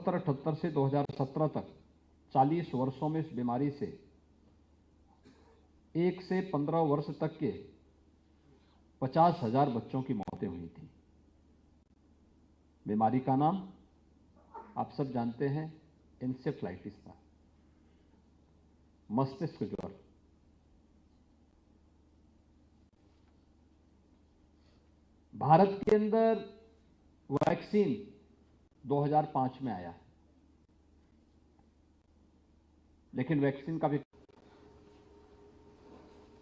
1977-78 से 2017 तक 40 वर्षों में इस बीमारी से 1 से 15 वर्ष तक के 50,000 बच्चों की मौतें हुई थी। बीमारी का नाम आप सब जानते हैं, इंसेफ्लाइटिस था, मस्तिष्क ज्वर। भारत के अंदर वैक्सीन 2005 में आया, लेकिन वैक्सीन का भी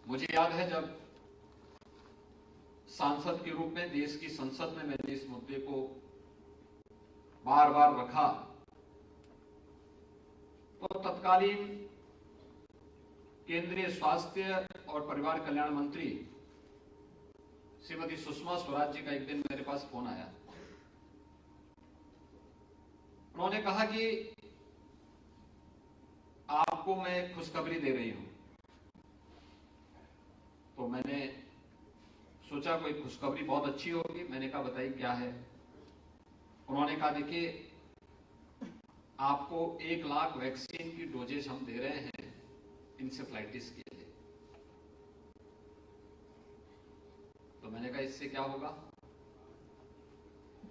मुझे याद है जब सांसद के रूप में देश की संसद में मैंने इस मुद्दे को बार बार रखा, तो तत्कालीन केंद्रीय स्वास्थ्य और परिवार कल्याण मंत्री श्रीमती सुषमा स्वराज जी का एक दिन मेरे पास फोन आया। उन्होंने कहा कि आपको मैं खुशखबरी दे रही हूं। तो मैंने सोचा कोई खुशखबरी बहुत अच्छी होगी। मैंने कहा बताइए क्या है। उन्होंने कहा देखिए, आपको 1 लाख वैक्सीन की डोजेज हम दे रहे हैं इंसेफ्लाइटिस के लिए। तो मैंने कहा इससे क्या होगा।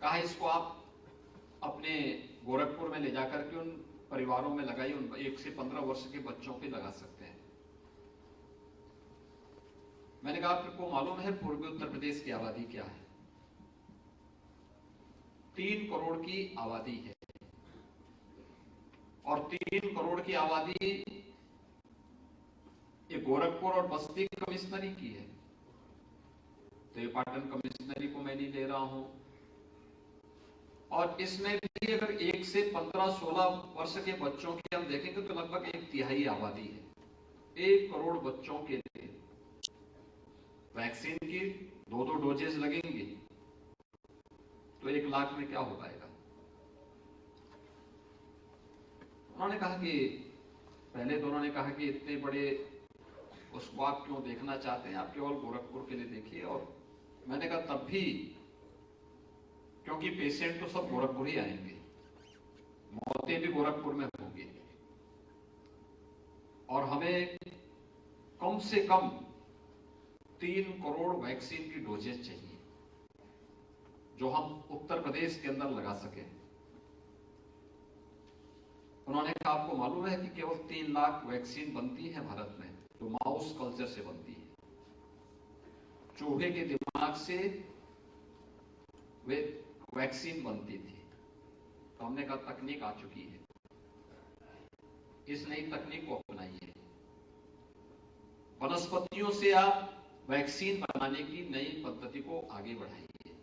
कहा इसको आप अपने गोरखपुर में ले जाकर के उन परिवारों में लगाइए, उन 1 से 15 वर्ष के बच्चों पे लगा सकते हैं। मैंने कहा आपको मालूम है पूर्वी उत्तर प्रदेश की आबादी क्या है? 3 करोड़ की आबादी है, और 3 करोड़ की आबादी ये गोरखपुर और बस्ती कमिश्नरी की है। तो ये पाटन कमिश्नरी को मैं नहीं ले रहा हूं। और इसमें भी अगर 1 से 15-16 वर्ष के बच्चों की हम देखेंगे तो लगभग 1/3 आबादी है। 1 करोड़ बच्चों के लिए वैक्सीन की 2-2 डोजेज लगेंगी, तो 1 लाख में क्या हो पाएगा। उन्होंने कहा कि पहले तो उन्होंने कहा कि इतने बड़े उसको आप क्यों देखना चाहते हैं, आप केवल गोरखपुर के लिए देखिए। और मैंने कहा तब भी, क्योंकि पेशेंट तो सब गोरखपुर ही आएंगे, मौतें भी गोरखपुर में होंगी, और हमें कम से कम 3 करोड़ वैक्सीन की डोजेज चाहिए जो हम उत्तर प्रदेश के अंदर लगा सकें। उन्होंने कहा आपको मालूम है कि केवल 3 लाख वैक्सीन बनती है भारत में, तो माउस कल्चर से बनती है। चूहे के दिमाग से वे वैक्सीन बनती थी। तो हमने कहा तकनीक आ चुकी है, इस नई तकनीक को अपनाइए। वनस्पतियों से आप वैक्सीन बनाने की नई पद्धति को आगे बढ़ाइए।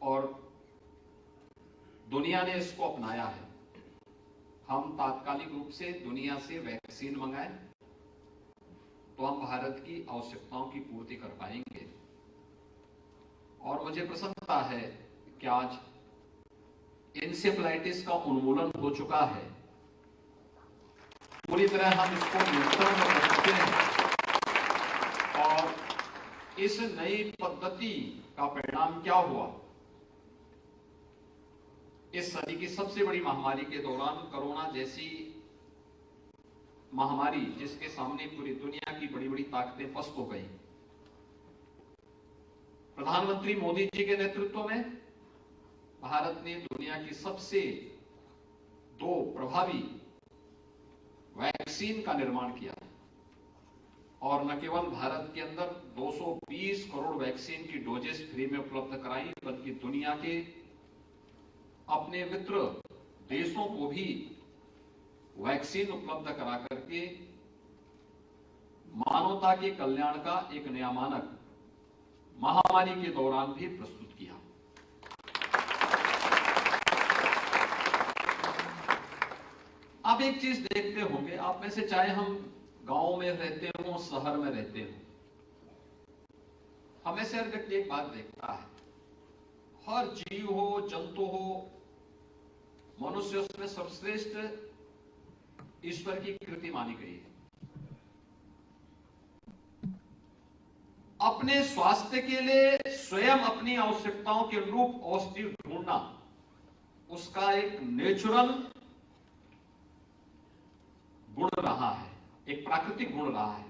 और दुनिया ने इसको अपनाया है। हम तात्कालिक रूप से दुनिया से वैक्सीन मंगाएं तो हम भारत की आवश्यकताओं की पूर्ति कर पाएंगे। और मुझे प्रसन्नता है कि आज इंसेफ्लाइटिस का उन्मूलन हो चुका है। पूरी तरह हम इसको नियंत्रण में रख चुके हैं। और इस नई पद्धति का परिणाम क्या हुआ? इस सदी की सबसे बड़ी महामारी के दौरान कोरोना जैसी महामारी, जिसके सामने पूरी दुनिया की बड़ी बड़ी ताकतें पस्त हो गई, प्रधानमंत्री मोदी जी के नेतृत्व में भारत ने दुनिया की सबसे 2 प्रभावी वैक्सीन का निर्माण किया। और न केवल भारत के अंदर 220 करोड़ वैक्सीन की डोजेस फ्री में उपलब्ध कराई, बल्कि दुनिया के अपने मित्र देशों को भी वैक्सीन उपलब्ध करा करके मानवता के कल्याण का एक नया मानक महामारी के दौरान भी प्रस्तुत किया। आप एक चीज देखते होंगे, आप में से चाहे हम गांव में रहते हो, शहर में रहते हो, हमें से हर व्यक्ति एक बात देखता है, हर जीव हो, जंतु हो, मनुष्य उसमें सर्वश्रेष्ठ ईश्वर की कृति मानी गई है। अपने स्वास्थ्य के लिए स्वयं अपनी आवश्यकताओं के अनुरूप औषधि ढूंढना उसका एक नेचुरल गुण रहा है, एक प्राकृतिक गुण रहा है।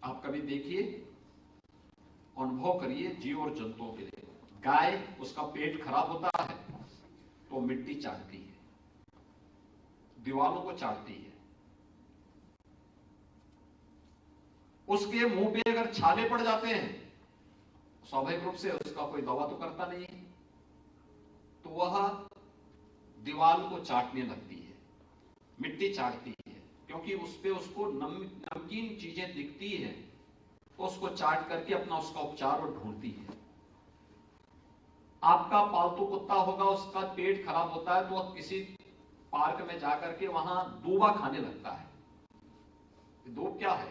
आप कभी देखिए, अनुभव करिए जीव और जंतुओं के लिए। गाय, उसका पेट खराब होता है तो मिट्टी चाटती है, दीवारों को चाटती है। उसके मुंह पे अगर छाले पड़ जाते हैं, स्वाभाविक रूप से उसका कोई दवा तो करता नहीं है, तो वह दीवार को चाटने लगती है, मिट्टी चाटती है, क्योंकि उस पे उसको नमकीन चीजें दिखती है, तो उसको चाट करके अपना उसका उपचार और ढूंढती है। आपका पालतू कुत्ता होगा, उसका पेट खराब होता है तो वह किसी पार्क में जाकर के वहां दूबा खाने लगता है। दूब क्या है?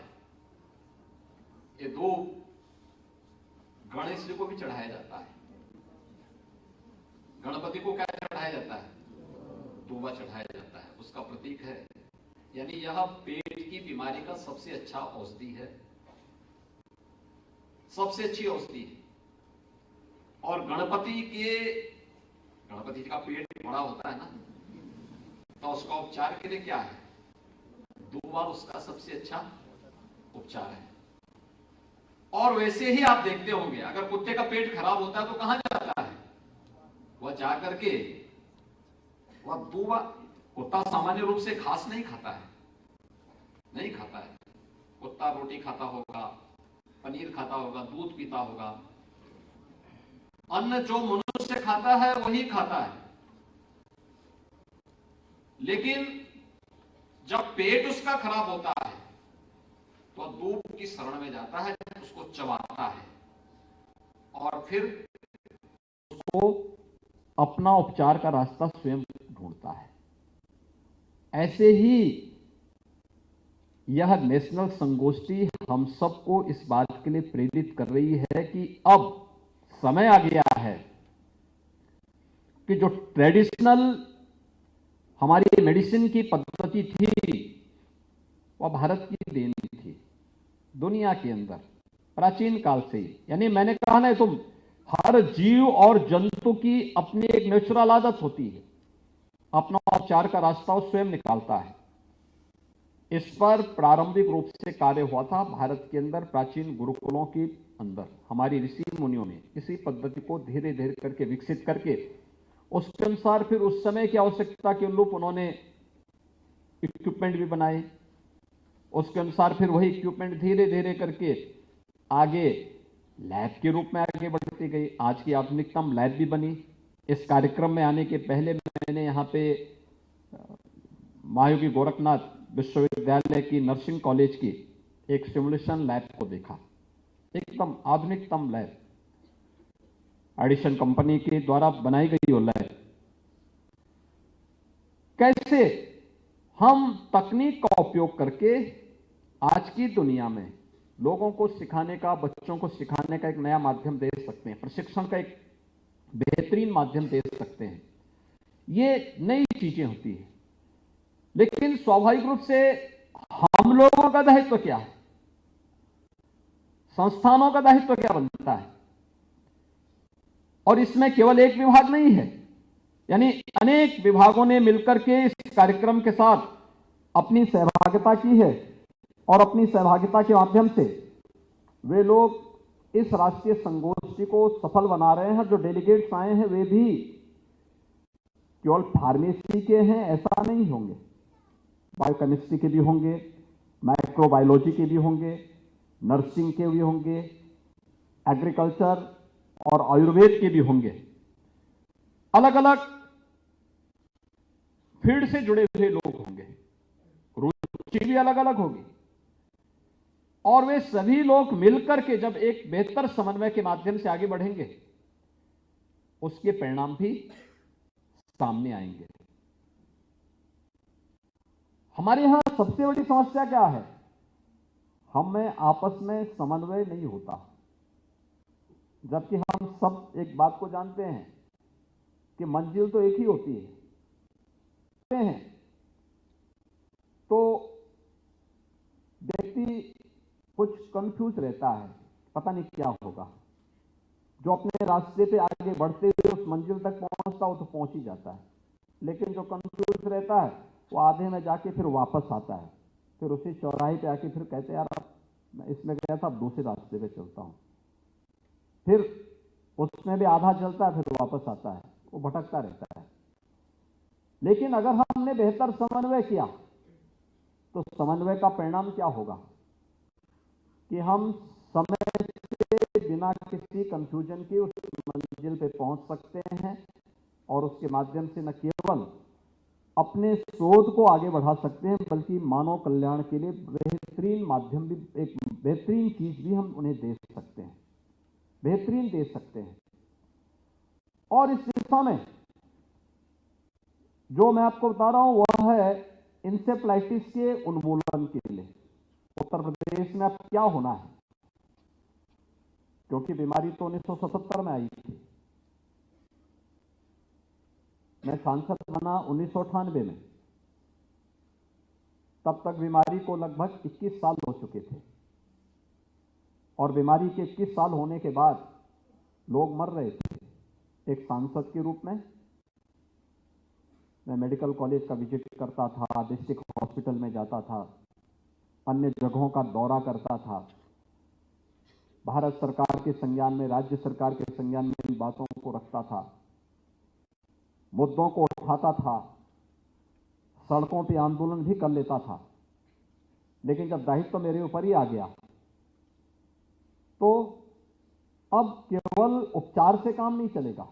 ये दूब गणेश जी को भी चढ़ाया जाता है। गणपति को क्या चढ़ाया जाता है? दूबा चढ़ाया जाता है, उसका प्रतीक है। यानी यह पेट की बीमारी का सबसे अच्छा औषधि है, सबसे अच्छी औषधि है। और गणपति का पेट बड़ा होता है ना, तो उसका उपचार के लिए क्या है? दूबा उसका सबसे अच्छा उपचार है। और वैसे ही आप देखते होंगे, अगर कुत्ते का पेट खराब होता है तो कहां जाता है? वह जाकर के वह दूबा, कुत्ता सामान्य रूप से घास नहीं खाता है, नहीं खाता है। कुत्ता रोटी खाता होगा, पनीर खाता होगा, दूध पीता होगा। अन्न जो मनुष्य खाता है वही खाता है। लेकिन जब पेट उसका खराब होता है तो दूब की शरण में जाता है, उसको चबाता है और फिर उसको अपना उपचार का रास्ता स्वयं ढूंढता है। ऐसे ही यह नेशनल संगोष्ठी हम सबको इस बात के लिए प्रेरित कर रही है कि अब समय आ गया है कि जो ट्रेडिशनल हमारी मेडिसिन की पद्धति थी, वह भारत की देन थी दुनिया के अंदर प्राचीन काल से ही। यानी मैंने कहा ना, तुम हर जीव और जंतु की अपनी एक नेचुरल आदत होती है, अपना उपचार का रास्ता वो स्वयं निकालता है। इस पर प्रारंभिक रूप से कार्य हुआ था भारत के अंदर, प्राचीन गुरुकुलों के अंदर। हमारी ऋषि मुनियों ने इसी पद्धति को धीरे धीरे करके विकसित करके उसके अनुसार फिर उस समय की आवश्यकता के अनुरूप उन्होंने इक्विपमेंट भी बनाए। उसके अनुसार फिर वही इक्विपमेंट धीरे धीरे करके आगे लैब के रूप में आगे बढ़ती गई। आज की आधुनिकतम लैब भी बनी। इस कार्यक्रम में आने के पहले मैंने यहाँ पे महायोगी गोरखनाथ विश्वविद्यालय की नर्सिंग कॉलेज की एक सिमुलेशन लैब को देखा, एकदम आधुनिकतम लैब, एडिशन कंपनी के द्वारा बनाई गई वो लैब। कैसे हम तकनीक का उपयोग करके आज की दुनिया में लोगों को सिखाने का, बच्चों को सिखाने का एक नया माध्यम दे सकते हैं, प्रशिक्षण का एक बेहतरीन माध्यम दे सकते हैं। ये नई चीजें होती है। लेकिन स्वाभाविक रूप से हम लोगों का दायित्व क्या है? संस्थानों का दायित्व क्या बनता है? और इसमें केवल एक विभाग नहीं है, यानी अनेक विभागों ने मिलकर के इस कार्यक्रम के साथ अपनी सहभागिता की है और अपनी सहभागिता के माध्यम से वे लोग इस राष्ट्रीय संगोष्ठी को सफल बना रहे हैं। जो डेलीगेट्स आए हैं वे भी केवल फार्मेसी के हैं ऐसा नहीं होंगे, बायोकेमिस्ट्री के भी होंगे, माइक्रोबायोलॉजी के भी होंगे, नर्सिंग के भी होंगे, एग्रीकल्चर और आयुर्वेद के भी होंगे। अलग अलग फील्ड से जुड़े हुए लोग होंगे, रुचि भी अलग अलग होगी, और वे सभी लोग मिलकर के जब एक बेहतर समन्वय के माध्यम से आगे बढ़ेंगे, उसके परिणाम भी सामने आएंगे। हमारे यहां सबसे बड़ी समस्या क्या है? हम में आपस में समन्वय नहीं होता, जबकि हम सब एक बात को जानते हैं कि मंजिल तो एक ही होती है। तो व्यक्ति कुछ कंफ्यूज रहता है पता नहीं क्या होगा। जो अपने रास्ते पे आगे बढ़ते हुए उस मंजिल तक पहुंचता हो तो पहुंच ही जाता है, लेकिन जो कंफ्यूज रहता है वो आधे में जाके फिर वापस आता है, फिर उसी चौराहे पे आके फिर कहते हैं यार अब मैं इसमें गया था, अब दूसरे रास्ते पे चलता हूं। फिर उसमें भी आधा चलता है, फिर वापस आता है, वो भटकता रहता है। लेकिन अगर हमने बेहतर समन्वय किया तो समन्वय का परिणाम क्या होगा कि हम समय से बिना किसी कंफ्यूजन के उस मंजिल पे पहुंच सकते हैं और उसके माध्यम से न केवल अपने शोध को आगे बढ़ा सकते हैं बल्कि मानव कल्याण के लिए बेहतरीन माध्यम भी, एक बेहतरीन चीज भी हम उन्हें दे सकते हैं, बेहतरीन दे सकते हैं। और इस दिशा में जो मैं आपको बता रहा हूं वह है इंसेफ्लाइटिस के उन्मूलन के लिए उत्तर प्रदेश में अब क्या होना है, क्योंकि बीमारी तो 1977 में आई थी। मैं सांसद बना 1998 में, तब तक बीमारी को लगभग 21 साल हो चुके थे और बीमारी के 21 साल होने के बाद लोग मर रहे थे। एक सांसद के रूप में मैं मेडिकल कॉलेज का विजिट करता था, डिस्ट्रिक्ट हॉस्पिटल में जाता था, अन्य जगहों का दौरा करता था, भारत सरकार के संज्ञान में, राज्य सरकार के संज्ञान में इन बातों को रखता था, मुद्दों को उठाता था, सड़कों पे आंदोलन भी कर लेता था। लेकिन जब दायित्व तो मेरे ऊपर ही आ गया तो अब केवल उपचार से काम नहीं चलेगा,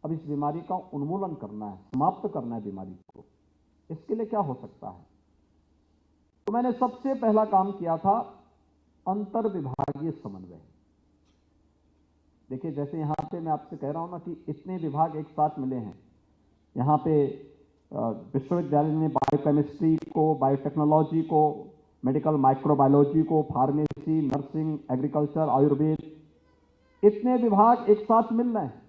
अब इस बीमारी का उन्मूलन करना है, समाप्त करना है बीमारी को। इसके लिए क्या हो सकता है? तो मैंने सबसे पहला काम किया था अंतर विभागीय समन्वय। देखिए, जैसे यहां पे मैं आपसे कह रहा हूं ना कि इतने विभाग एक साथ मिले हैं। यहां पे विश्वविद्यालय ने बायोकेमिस्ट्री को, बायोटेक्नोलॉजी को, मेडिकल माइक्रोबायोलॉजी को, फार्मेसी, नर्सिंग, एग्रीकल्चर, आयुर्वेद, इतने विभाग एक साथ मिल रहे हैं।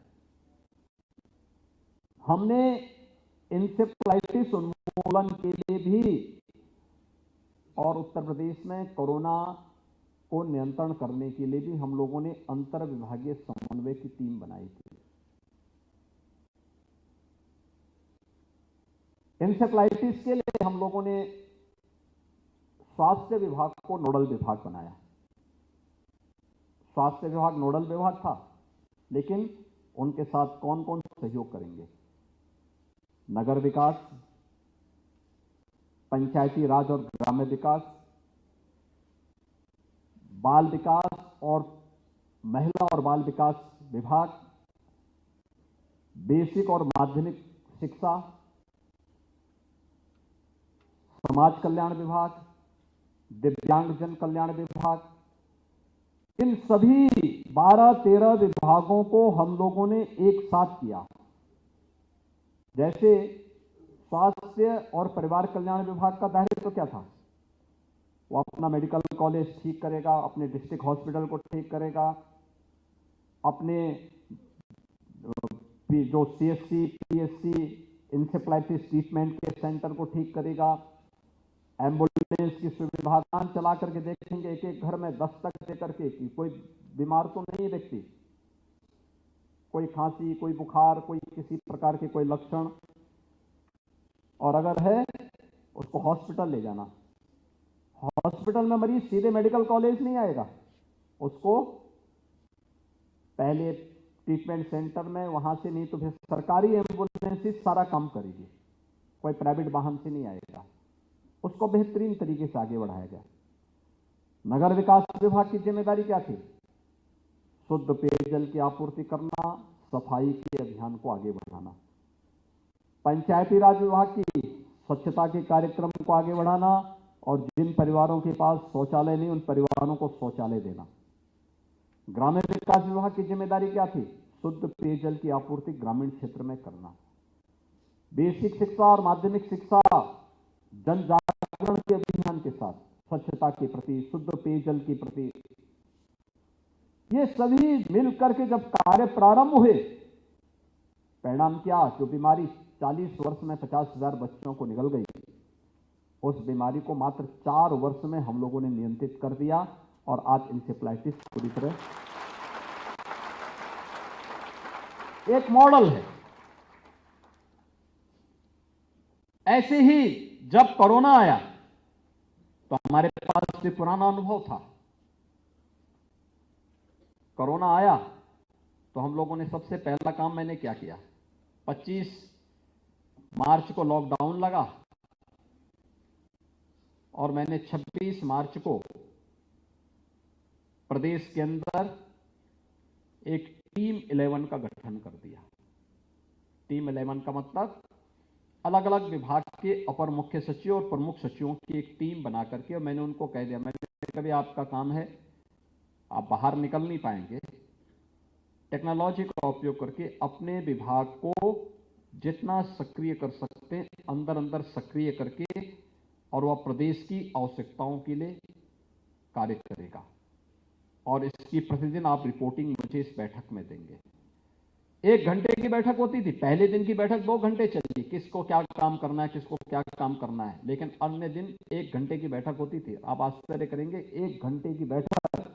हमने इंसेफ्लाइटिस उन्मूलन के लिए भी और उत्तर प्रदेश में कोरोना को नियंत्रण करने के लिए भी हम लोगों ने अंतर विभागीय समन्वय की टीम बनाई थी। इंसेफ्लाइटिस के लिए हम लोगों ने स्वास्थ्य विभाग को नोडल विभाग बनाया। स्वास्थ्य विभाग नोडल विभाग था, लेकिन उनके साथ कौन कौन सहयोग करेंगे? नगर विकास, पंचायती राज और ग्राम्य विकास, बाल विकास और महिला और बाल विकास विभाग, बेसिक और माध्यमिक शिक्षा, समाज कल्याण विभाग, दिव्यांगजन कल्याण विभाग, इन सभी 12-13 विभागों को हम लोगों ने एक साथ किया। जैसे स्वास्थ्य और परिवार कल्याण विभाग का दायित्व क्या था? वो अपना मेडिकल कॉलेज ठीक करेगा, अपने डिस्ट्रिक्ट हॉस्पिटल को ठीक करेगा, अपने जो सीएससी, पीएससी, इंसेफ्लाइटिस ट्रीटमेंट के सेंटर को ठीक करेगा, एम्बुलेंस की सुविधा चला करके देखेंगे एक एक घर में दस्तक दे करके कि कोई बीमार तो नहीं है व्यक्ति, कोई खांसी, कोई बुखार, कोई किसी प्रकार के कोई लक्षण, और अगर है उसको हॉस्पिटल ले जाना। हॉस्पिटल में मरीज सीधे मेडिकल कॉलेज नहीं आएगा, उसको पहले ट्रीटमेंट सेंटर में, वहां से नहीं तो फिर सरकारी एम्बुलेंस ही सारा काम करेगी, कोई प्राइवेट वाहन से नहीं आएगा। उसको बेहतरीन तरीके से आगे बढ़ाया गया। नगर विकास विभाग की जिम्मेदारी क्या थी? शुद्ध पेयजल की आपूर्ति करना, सफाई के अभियान को आगे बढ़ाना। पंचायती राज विभाग की स्वच्छता के कार्यक्रम को आगे बढ़ाना और जिन परिवारों के पास शौचालय नहीं उन परिवारों को शौचालय देना। ग्रामीण विकास विभाग की जिम्मेदारी क्या थी? शुद्ध पेयजल की आपूर्ति ग्रामीण क्षेत्र में करना। बेसिक शिक्षा और माध्यमिक शिक्षा जन जागरण के अभियान के साथ स्वच्छता के प्रति, शुद्ध पेयजल के प्रति, ये सभी मिलकर के जब कार्य प्रारंभ हुए, परिणाम क्या? जो बीमारी 40 वर्ष में 50,000 बच्चों को निगल गई, उस बीमारी को मात्र 4 वर्ष में हम लोगों ने नियंत्रित कर दिया और आज इंसेफ्लाइटिस पूरी तरह एक मॉडल है। ऐसे ही जब कोरोना आया तो हमारे पास भी पुराना अनुभव था। कोरोना आया तो हम लोगों ने सबसे पहला काम मैंने क्या किया, 25 मार्च को लॉकडाउन लगा और मैंने 26 मार्च को प्रदेश के अंदर एक टीम 11 का गठन कर दिया। टीम 11 का मतलब अलग अलग विभाग के अपर मुख्य सचिव और प्रमुख सचिवों की एक टीम बना करके, और मैंने उनको कह दिया, मैंने कभी आपका काम है, आप बाहर निकल नहीं पाएंगे, टेक्नोलॉजी का उपयोग करके अपने विभाग को जितना सक्रिय कर सकते हैं अंदर अंदर सक्रिय करके, और वह प्रदेश की आवश्यकताओं के लिए कार्य करेगा। और इसकी प्रतिदिन आप रिपोर्टिंग मुझे इस बैठक में देंगे। 1 घंटे की बैठक होती थी, पहले दिन की बैठक 2 घंटे चली, किसको क्या काम करना है, किसको क्या काम करना है, लेकिन अन्य दिन 1 घंटे की बैठक होती थी। आप आश्चर्य करेंगे, 1 घंटे की बैठक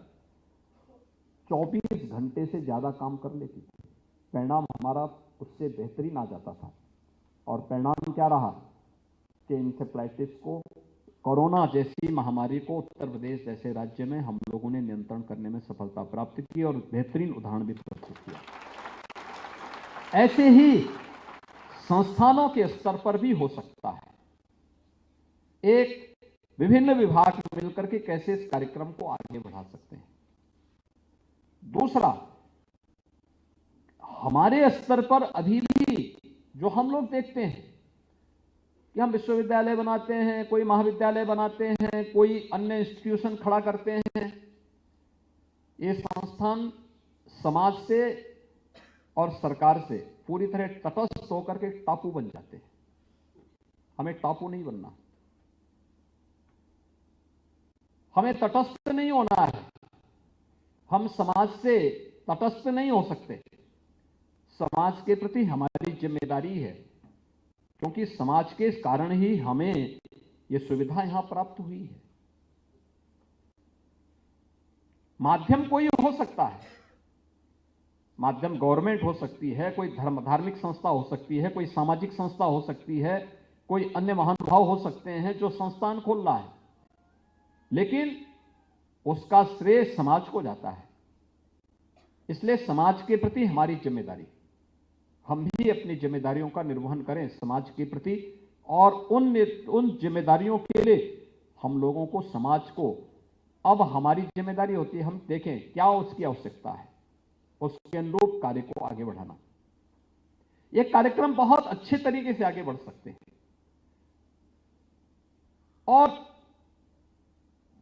24 घंटे से ज्यादा काम कर लेती थी। परिणाम हमारा उससे बेहतरीन आ जाता था। और परिणाम क्या रहा कि इंसेफ्लाइटिस को, कोरोना जैसी महामारी को उत्तर प्रदेश जैसे राज्य में हम लोगों ने नियंत्रण करने में सफलता प्राप्त की और बेहतरीन उदाहरण भी प्रस्तुत किया। ऐसे ही संस्थानों के स्तर पर भी हो सकता है। एक विभिन्न विभाग मिलकर के कैसे इस कार्यक्रम को आगे बढ़ा सकते हैं। दूसरा, हमारे स्तर पर अभी भी जो हम लोग देखते हैं कि हम विश्वविद्यालय बनाते हैं, कोई महाविद्यालय बनाते हैं, कोई अन्य इंस्टीट्यूशन खड़ा करते हैं, ये संस्थान समाज से और सरकार से पूरी तरह तटस्थ होकर के टापू बन जाते हैं। हमें टापू नहीं बनना, हमें तटस्थ नहीं होना है। हम समाज से तटस्थ नहीं हो सकते। समाज के प्रति हमारी जिम्मेदारी है, क्योंकि समाज के कारण ही हमें यह सुविधा यहां प्राप्त हुई है। माध्यम कोई हो सकता है, माध्यम गवर्नमेंट हो सकती है, कोई धार्मिक संस्था हो सकती है, कोई सामाजिक संस्था हो सकती है, कोई अन्य महानुभाव हो सकते हैं जो संस्थान खोल रहा है, लेकिन उसका श्रेय समाज को जाता है। इसलिए समाज के प्रति हमारी जिम्मेदारी, हम भी अपनी जिम्मेदारियों का निर्वहन करें समाज के प्रति, और उन जिम्मेदारियों के लिए हम लोगों को, समाज को, अब हमारी जिम्मेदारी होती है हम देखें क्या उसकी आवश्यकता है, उसके अनुरूप कार्य को आगे बढ़ाना। यह कार्यक्रम बहुत अच्छे तरीके से आगे बढ़ सकते हैं और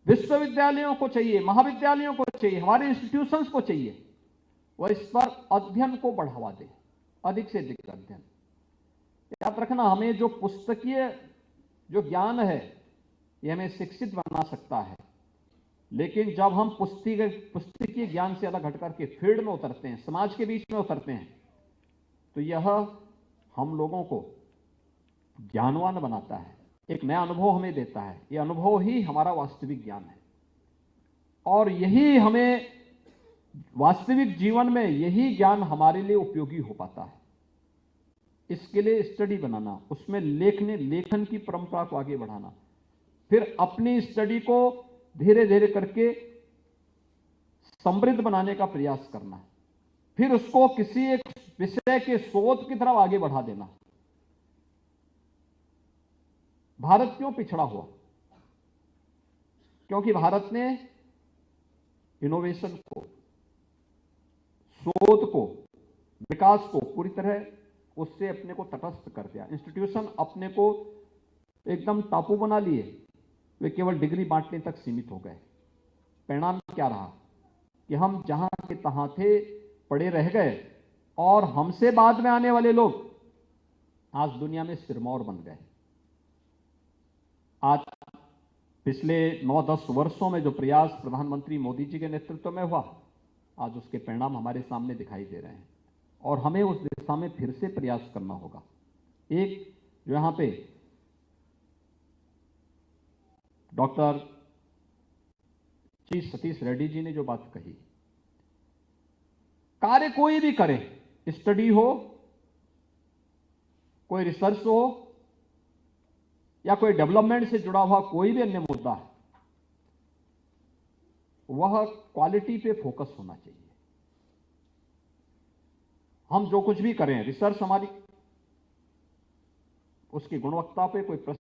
विश्वविद्यालयों को चाहिए, महाविद्यालयों को चाहिए, हमारे इंस्टीट्यूशंस को चाहिए वह इस पर अध्ययन को बढ़ावा दे, अधिक से अधिक अध्ययन। याद रखना, हमें जो पुस्तकीय जो ज्ञान है यह हमें शिक्षित बना सकता है, लेकिन जब हम पुस्तकीय ज्ञान से अलग हटकर के फील्ड में उतरते हैं, समाज के बीच में उतरते हैं, तो यह हम लोगों को ज्ञानवान बनाता है, एक नया अनुभव हमें देता है। यह अनुभव ही हमारा वास्तविक ज्ञान है और यही हमें वास्तविक जीवन में, यही ज्ञान हमारे लिए उपयोगी हो पाता है। इसके लिए स्टडी बनाना, उसमें लेखन की परंपरा को आगे बढ़ाना, फिर अपनी स्टडी को धीरे धीरे करके समृद्ध बनाने का प्रयास करना, फिर उसको किसी एक विषय के शोध की तरफ आगे बढ़ा देना। भारत क्यों पिछड़ा हुआ? क्योंकि भारत ने इनोवेशन को, शोध को, विकास को पूरी तरह उससे अपने को तटस्थ कर दिया। इंस्टीट्यूशन अपने को एकदम टापू बना लिए, वे केवल डिग्री बांटने तक सीमित हो गए। परिणाम क्या रहा कि हम जहां के तहां थे, पड़े रह गए और हमसे बाद में आने वाले लोग आज दुनिया में सिरमौर बन गए। आज पिछले 9-10 वर्षों में जो प्रयास प्रधानमंत्री मोदी जी के नेतृत्व में हुआ, आज उसके परिणाम हमारे सामने दिखाई दे रहे हैं और हमें उस दिशा में फिर से प्रयास करना होगा। एक जो यहां पे डॉक्टर श्री सतीश रेड्डी जी ने जो बात कही, कार्य कोई भी करे, स्टडी हो, कोई रिसर्च हो, या कोई डेवलपमेंट से जुड़ा हुआ कोई भी अन्य मुद्दा है, वह क्वालिटी पे फोकस होना चाहिए। हम जो कुछ भी करें, रिसर्च हमारी उसकी गुणवत्ता पे कोई प्रश्न